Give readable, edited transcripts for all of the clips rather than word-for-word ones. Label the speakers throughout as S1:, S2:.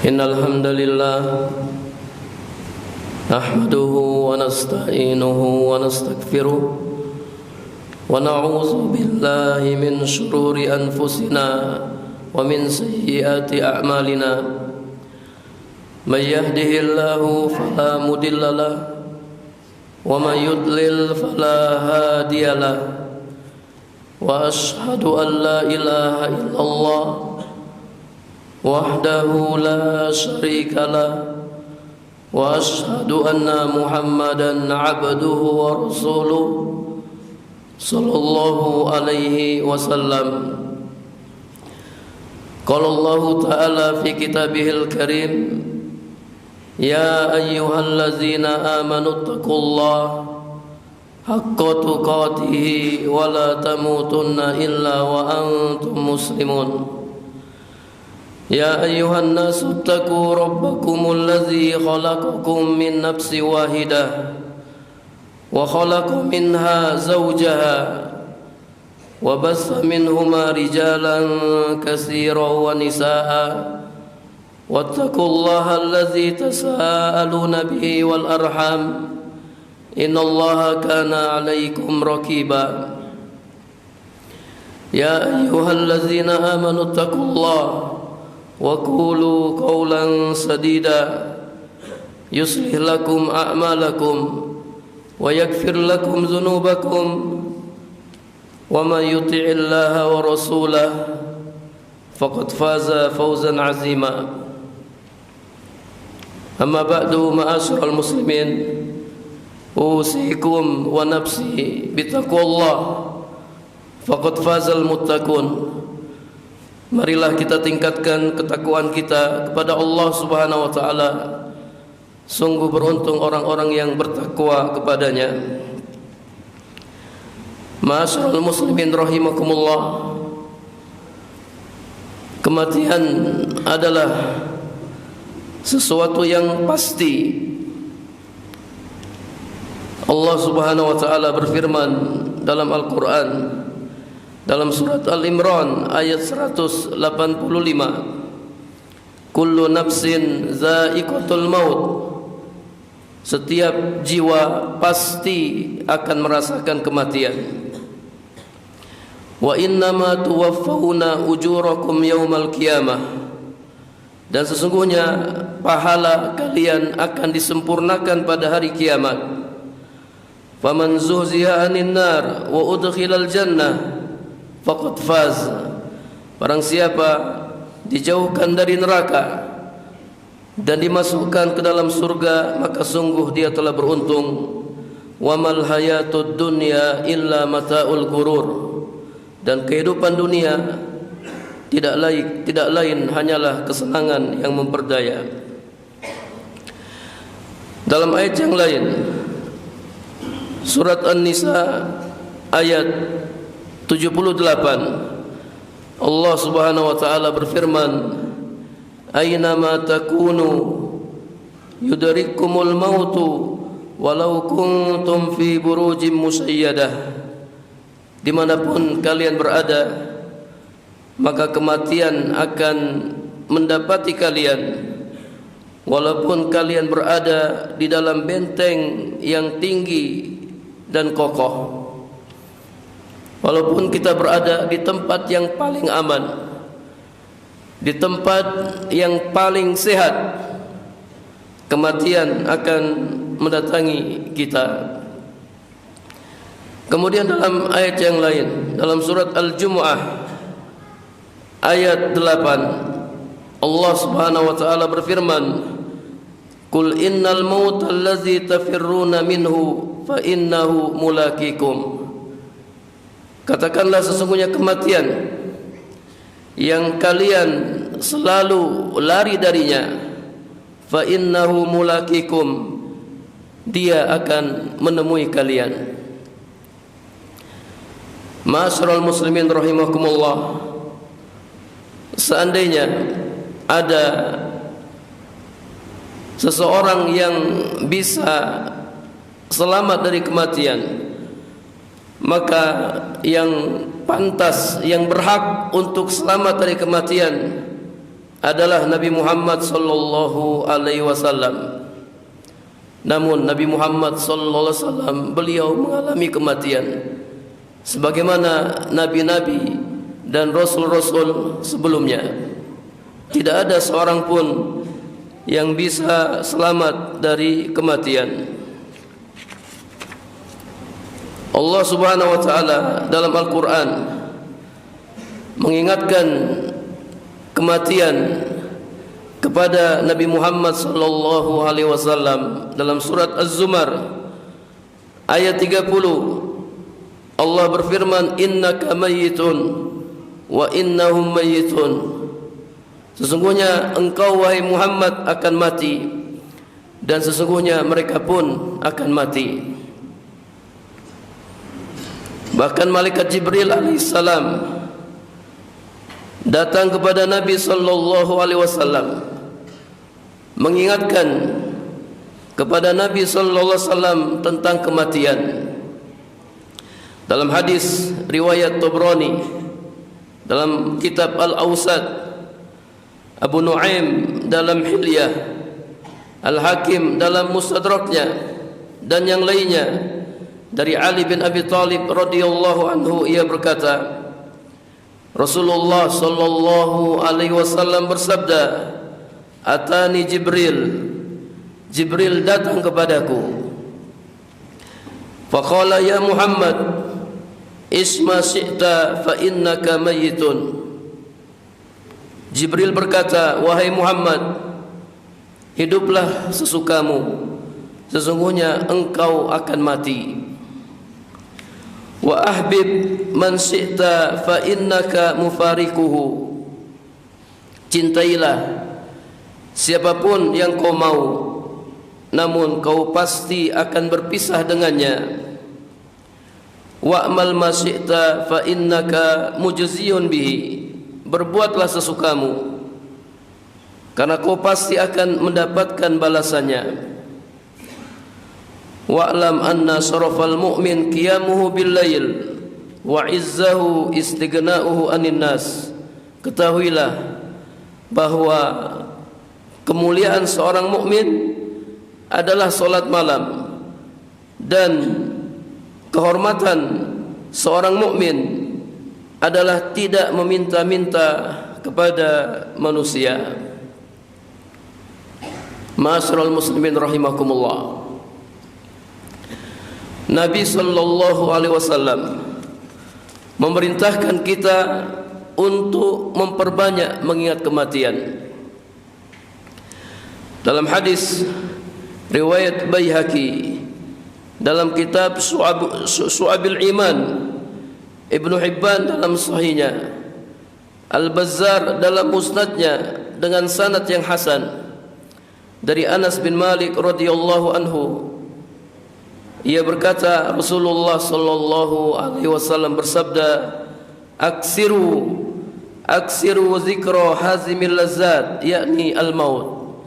S1: إن الحمد لله نحمده ونستعينه ونستغفره ونعوذ بالله من شرور أنفسنا ومن سيئات أعمالنا من يهده الله فلا مضل له ومن يضلل فلا هادي له وأشهد أن لا إله إلا الله وحده لا شريك له وأشهد أن محمدا عبده ورسوله صلى الله عليه وسلم. قال الله تعالى في كتابه الكريم: يا أيها الذين آمنوا اتقوا الله حق تقاته ولا تموتن إلا وأنتم مسلمون. يا أيها الناس اتقوا ربكم الذي خلقكم من نفس واحدة وخلق منها زوجها وبث منهما رجالا كثيرا ونساء واتقوا الله الذي تساءلون به والأرحام إن الله كان عليكم رقيبا. يا أيها الذين آمنوا اتقوا الله وقولوا قولا سديدا يصلح لكم أعمالكم ويغفر لكم ذنوبكم ومن يطع الله ورسوله فقد فاز فوزا عظيما. أما بعد معاشر المسلمين أوصيكم ونفسي بتقوى الله فقد فاز المتقون. Marilah kita tingkatkan ketakwaan kita kepada Allah Subhanahu wa taala. Sungguh beruntung orang-orang yang bertakwa kepadanya. Ma'asyiral muslimin rahimakumullah. Kematian adalah sesuatu yang pasti. Allah Subhanahu wa taala berfirman dalam Al-Qur'an dalam surat Al-Imran ayat 185, kullu nafsin za'iqatul maut, setiap jiwa pasti akan merasakan kematian. Wa innama tuwaffawna ujurakum yaumal qiyamah, dan sesungguhnya pahala kalian akan disempurnakan pada hari kiamat. Faman zuhziha 'anil nar wa udkhilal jannah faqad faz, barang siapa dijauhkan dari neraka dan dimasukkan ke dalam surga, maka sungguh dia telah beruntung. Wa mal hayatud dunya illa mata'ul ghurur, dan kehidupan dunia tidak lain hanyalah kesenangan yang memperdaya. Dalam ayat yang lain, surat An-Nisa ayat 78, Allah Subhanahu wa taala berfirman, aina ma takunu yudrikumul mautu walau kuntum fi burujim musayyadah, dimanapun kalian berada maka kematian akan mendapati kalian walaupun kalian berada di dalam benteng yang tinggi dan kokoh. Walaupun kita berada di tempat yang paling aman, di tempat yang paling sehat, kematian akan mendatangi kita. Kemudian dalam ayat yang lain, dalam surat Al-Jumu'ah ayat 8, Allah Subhanahu wa taala berfirman, qul innal mauta allazi tafirruna minhu fa innahu mulaqikum. Katakanlah, sesungguhnya kematian yang kalian selalu lari darinya, fa innahu mulaqikum, dia akan menemui kalian. Ma'asyiral muslimin rahimakumullah, seandainya ada seseorang yang bisa selamat dari kematian, maka yang pantas, yang berhak untuk selamat dari kematian adalah Nabi Muhammad sallallahu alaihi wasallam. Namun Nabi Muhammad sallallahu alaihi wasallam beliau mengalami kematian sebagaimana nabi-nabi dan rasul-rasul sebelumnya. Tidak ada seorang pun yang bisa selamat dari kematian. Allah Subhanahu wa taala dalam Al-Qur'an mengingatkan kematian kepada Nabi Muhammad sallallahu alaihi wasallam dalam surat Az-Zumar ayat 30. Allah berfirman, innaka mayyitun wa innahum mayyitun. Sesungguhnya engkau wahai Muhammad akan mati dan sesungguhnya mereka pun akan mati. Bahkan malaikat Jibril alaihissalam datang kepada Nabi sallallahu alaihi wasallam mengingatkan kepada Nabi sallallahu alaihi wasallam tentang kematian. Dalam hadis riwayat Tabrani dalam kitab Al-Awsat, Abu Nuaim dalam Hilyah, Al-Hakim dalam Mustadraknya dan yang lainnya dari Ali bin Abi Thalib radhiyallahu anhu, ia berkata, Rasulullah sallallahu alaihi wasallam bersabda, atani Jibril datang kepadaku. Faqala ya Muhammad, isma syi'ta fa innaka mayyitun. Jibril berkata, wahai Muhammad, hiduplah sesukamu, sesungguhnya engkau akan mati. Wa ahbib man syi'ta fa innaka mufarikuhu. Cintailah siapapun yang kau mau, namun kau pasti akan berpisah dengannya. Wa'mal ma syi'ta fa innaka mujziyun bihi. Berbuatlah sesukamu, karena kau pasti akan mendapatkan balasannya. Wa'lam anna syarafal mu'min qiyamuhu bil lail wa izzahu istighna'uhu anin nas. Ketahuilah bahwa kemuliaan seorang mukmin adalah salat malam dan kehormatan seorang mukmin adalah tidak meminta-minta kepada manusia. Ma'asyiral muslimin rahimakumullah. Nabi sallallahu alaihi wasallam memerintahkan kita untuk memperbanyak mengingat kematian. Dalam hadis riwayat Baihaqi dalam kitab Syu'abil Iman, Ibnu Hibban dalam sahihnya, Al-Bazzar dalam musnadnya dengan sanad yang hasan dari Anas bin Malik radhiyallahu anhu, ia berkata, Rasulullah sallallahu alaihi wasallam bersabda, aksiru zikra hazimil lazat, yakni al-maut.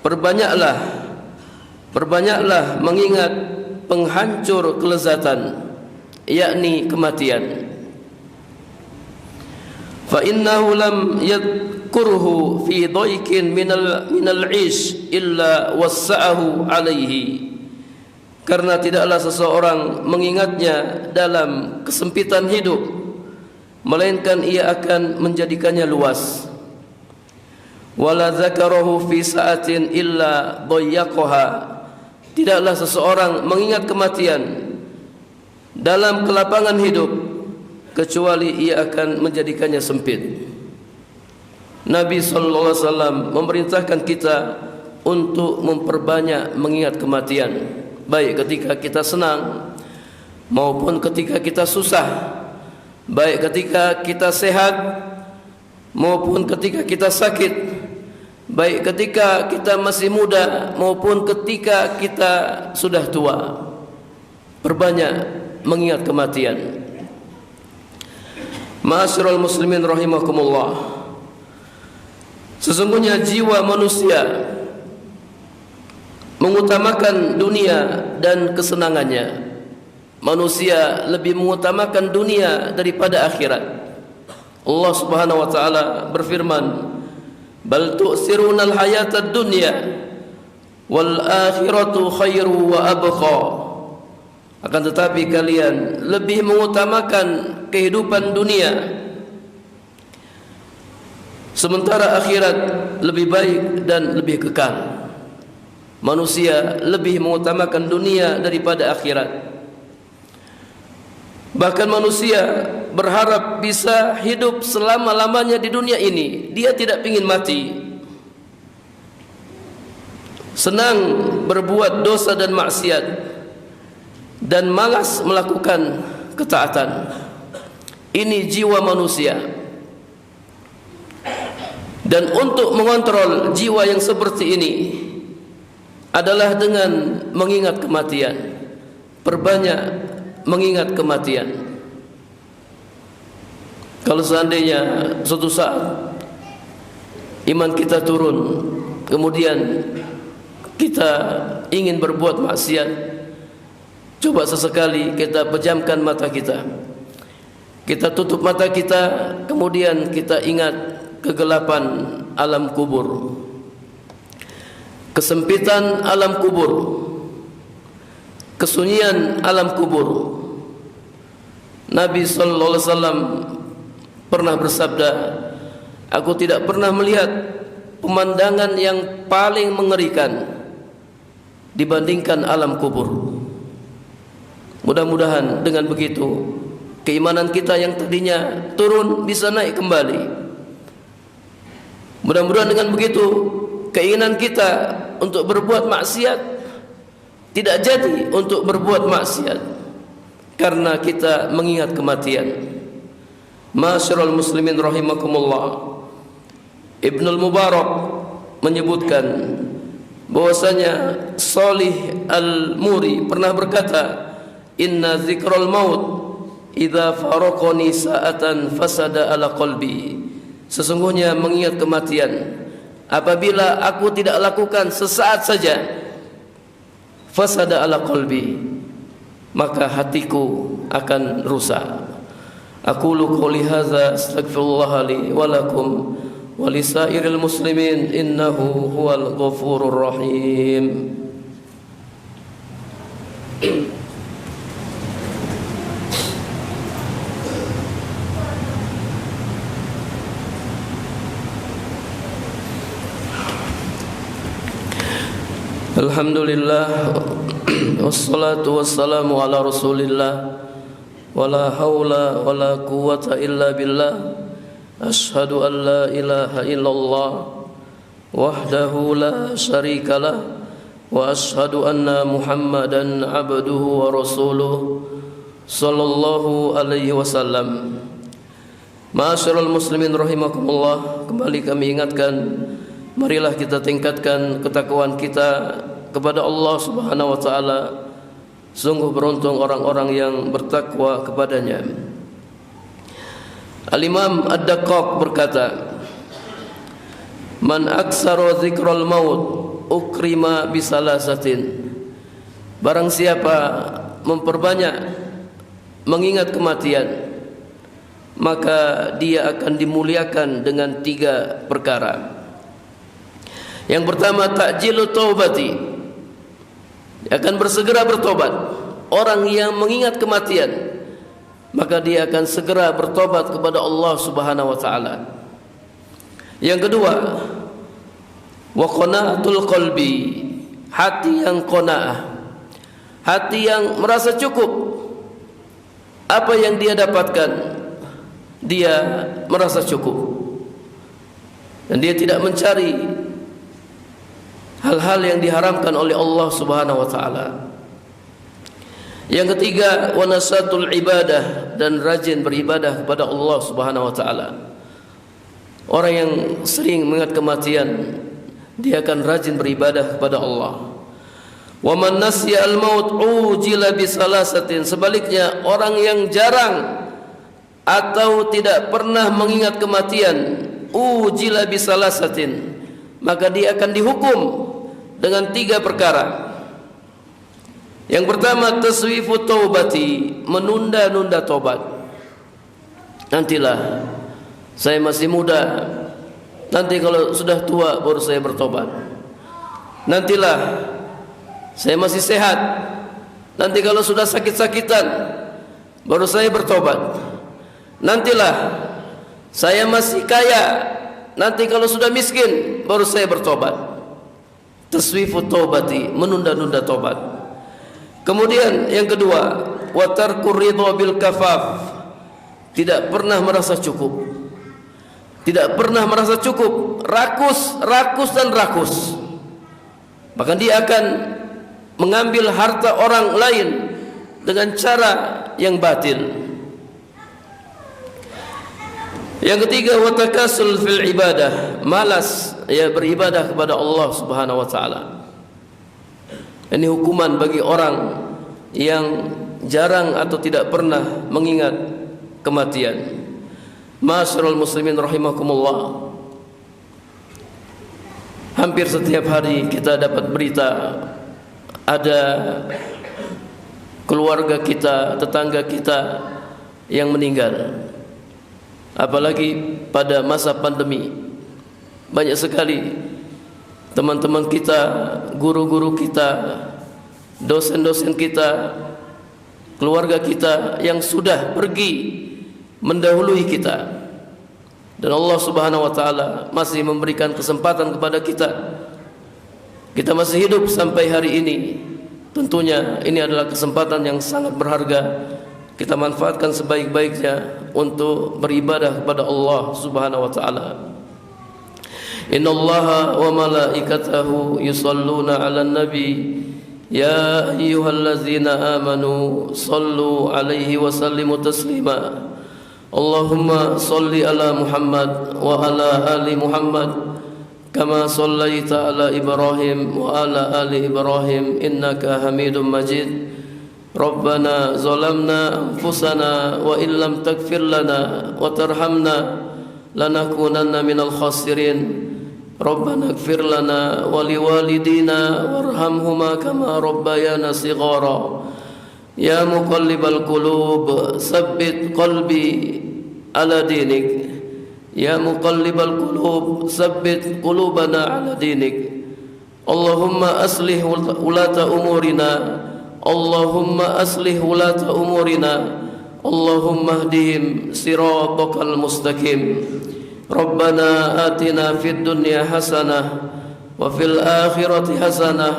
S1: Perbanyaklah mengingat penghancur kelezatan, yakni kematian. Fa innahu lam yadhkurhu fi dhaikin minal 'ish illa wassa'ahu alaihi. Karena tidaklah seseorang mengingatnya dalam kesempitan hidup, melainkan ia akan menjadikannya luas. Wala dzakarahu fi sa'atin illa dhayyaqaha. Tidaklah seseorang mengingat kematian dalam kelapangan hidup, kecuali ia akan menjadikannya sempit. Nabi sallallahu alaihi wasallam memerintahkan kita untuk memperbanyak mengingat kematian, baik ketika kita senang maupun ketika kita susah, baik ketika kita sehat maupun ketika kita sakit, baik ketika kita masih muda maupun ketika kita sudah tua. Perbanyak mengingat kematian. Ma'asyiral muslimin rahimakumullah. Sesungguhnya jiwa manusia mengutamakan dunia dan kesenangannya. Manusia lebih mengutamakan dunia daripada akhirat. Allah Subhanahu wa taala berfirman, bal tu'siruna al-hayata ad-dunya wal akhiratu khairu wa abqa. Akan tetapi kalian lebih mengutamakan kehidupan dunia, sementara akhirat lebih baik dan lebih kekal. Manusia lebih mengutamakan dunia daripada akhirat. Bahkan manusia berharap bisa hidup selama-lamanya di dunia ini. Dia tidak ingin mati. Senang berbuat dosa dan maksiat, dan malas melakukan ketaatan. Ini jiwa manusia. Dan untuk mengontrol jiwa yang seperti ini adalah dengan mengingat kematian. Perbanyak mengingat kematian. Kalau seandainya suatu saat iman kita turun, kemudian kita ingin berbuat maksiat, coba sesekali kita pejamkan mata kita. Kita tutup mata kita, kemudian kita ingat kegelapan alam kubur, kesempitan alam kubur, kesunyian alam kubur. Nabi sallallahu alaihi wasallam pernah bersabda, aku tidak pernah melihat pemandangan yang paling mengerikan dibandingkan alam kubur. Mudah-mudahan dengan begitu keimanan kita yang tadinya turun bisa naik kembali. Mudah-mudahan dengan begitu keinginan kita untuk berbuat maksiat tidak jadi untuk berbuat maksiat, karena kita mengingat kematian. Ma'asyiral muslimin rahimakumullah, Ibnul Mubarak menyebutkan bahwasanya Shalih Al-Muri pernah berkata, inna dzikral maut idza faraqani sa'atan fasada ala qalbi. Sesungguhnya mengingat kematian, apabila aku tidak lakukan sesaat saja, fasada ala qalbi, maka hatiku akan rusak. Aqulu qouli hadza astaghfirullah li wa lakum wa lisairil muslimin innahu huwal ghafurur rahim. Alhamdulillah, wassalatu wassalamu ala rasulillah, wala haula wala quwwata illa billah. Ashhadu an la ilaha illallah wahdahu la syarikalah, wa ashhadu anna Muhammadan abduhu wa rasuluh sallallahu alaihi wasallam. Ma'asyiral muslimin rahimakumullah, kembali kami ingatkan, marilah kita tingkatkan ketakwaan kita kepada Allah Subhanahu wa taala. Sungguh beruntung orang-orang yang bertakwa kepadanya. Al-Imam Ad-Daqqaq berkata, man aksara dzikral maut ukrima bisalasatin. Barang siapa memperbanyak mengingat kematian, maka dia akan dimuliakan dengan 3 perkara. Yang pertama, ta'jilu taubati, akan bersegera bertobat. Orang yang mengingat kematian, maka dia akan segera bertobat kepada Allah Subhanahu wa taala. Yang kedua, wa qanaatul qalbi, hati yang qanaah, hati yang merasa cukup apa yang dia dapatkan, dia merasa cukup dan dia tidak mencari hal-hal yang diharamkan oleh Allah Subhanahu wa taala. Yang ketiga, wa nasatul ibadah, dan rajin beribadah kepada Allah Subhanahu wa taala. Orang yang sering mengingat kematian, dia akan rajin beribadah kepada Allah. Wa man nasiya al-maut ujila bisalasatin. Sebaliknya, orang yang jarang atau tidak pernah mengingat kematian, ujila bisalasatin, maka dia akan dihukum dengan 3 perkara. Yang pertama, taswifu taubati, menunda-nunda tobat. Nantilah, saya masih muda, nanti kalau sudah tua baru saya bertobat. Nantilah saya masih sehat, nanti kalau sudah sakit-sakitan baru saya bertobat. Nantilah saya masih kaya, nanti kalau sudah miskin baru saya bertobat. Taswifut taubati, menunda-nunda tobat. Kemudian yang kedua, wa tarkur ridha bil kafaf, tidak pernah merasa cukup. Tidak pernah merasa cukup, rakus dan rakus. Bahkan dia akan mengambil harta orang lain dengan cara yang batil. Yang ketiga, wa takasul fil ibadah, malas ya beribadah kepada Allah Subhanahu wa taala. Ini hukuman bagi orang yang jarang atau tidak pernah mengingat kematian. Ma'asyiral muslimin rahimakumullah, hampir setiap hari kita dapat berita ada keluarga kita, tetangga kita yang meninggal. Apalagi pada masa pandemi, banyak sekali teman-teman kita, guru-guru kita, dosen-dosen kita, keluarga kita yang sudah pergi mendahului kita. Dan Allah Subhanahu wa taala masih memberikan kesempatan kepada kita. Kita masih hidup sampai hari ini. Tentunya ini adalah kesempatan yang sangat berharga. Kita manfaatkan sebaik-baiknya untuk beribadah kepada Allah Subhanahu wa taala. Innallaha wa malaikatahu yusalluna 'alan nabi ya ayyuhallazina amanu sallu 'alaihi wa sallimu taslima. Allahumma salli ala Muhammad wa ala ali Muhammad kama sallaita ala Ibrahim wa ala ali Ibrahim innaka Hamidum Majid. Rabbana zalamna anfusana wa illam taghfir lana wa tarhamna lanakunanna minal khasirin. Rabbana ighfir lana wa liwalidina warhamhuma kama rabbayana shighara. Ya muqallibal qulub tsabbit qalbi ala dinik. Ya muqallibal qulub tsabbit qulubana ala dinik. Allahumma aslih ulata umurina, Allahumma aslih ulata umurina, Allahumma hdihim siratakal mustaqim. Rabbana atina fid dunya hasanah wa fil akhirati hasanah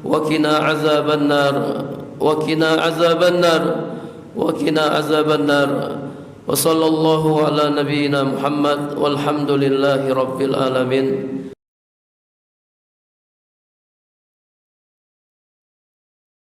S1: wa qina azaban nar wa qina azaban nar wa qina azaban nar. Wa sallallahu ala nabiyyina Muhammad walhamdulillahi rabbil alamin.